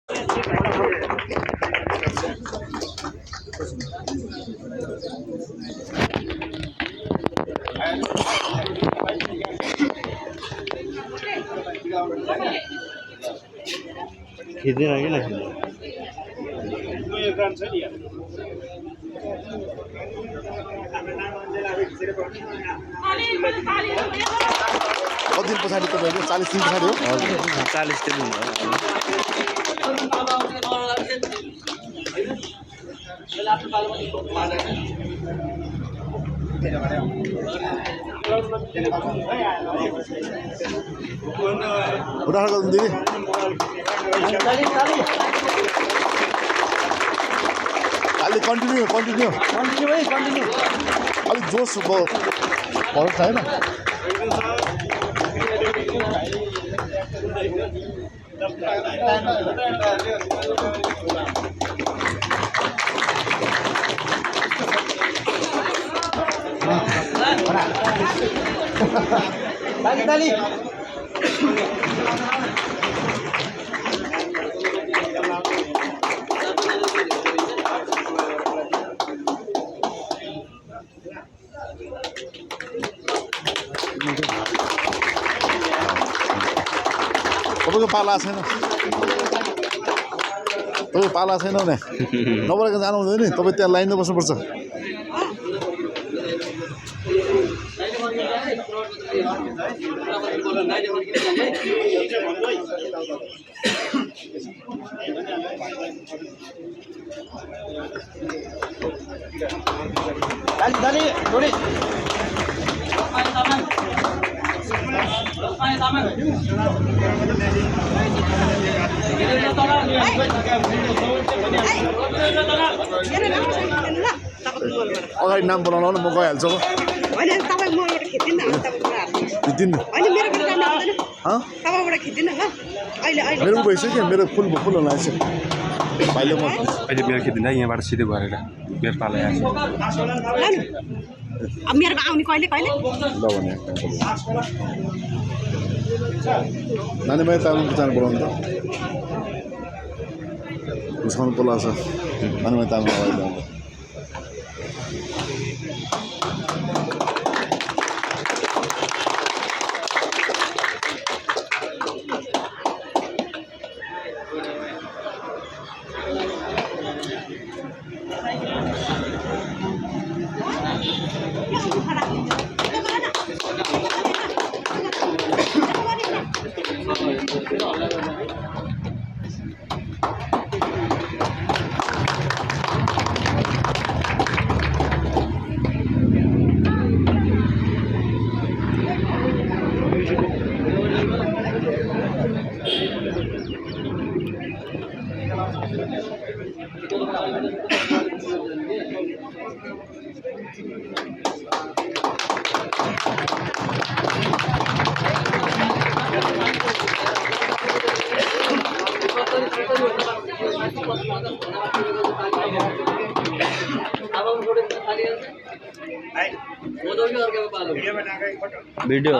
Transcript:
खिच्दैन कि नखिच्दैन कति दिन पछाडि तपाईँको 40 दिन पछाडि हो? हजुर 40 दिन भयो उठाएर गर्नु दिदी अलि कन्टिन्यू अलिक जोस भरत छैन ताली तपाईँको पाला छैन तपाईँ पाला छैन भने नबरेको जानु हुँदैन नि तपाईँ त्यहाँ लाइनमा बस्नुपर्छ ताली थोड़ी अगाडि नाम बोलाउनु न म गइहाल्छु मेरो भइसक्यो मेरो फुल लाग्छ भाइले म अहिले मेरो खिच्दिँदा यहाँबाट सिधै गरेर मेरो पाला आएछ मेरो आउने कहिले कहिले ल भने नानी मैले तालुङ जानु बोलाउनु त उसमा बोलाउँछ नानी मैले तालुङ अगाडि भिडियो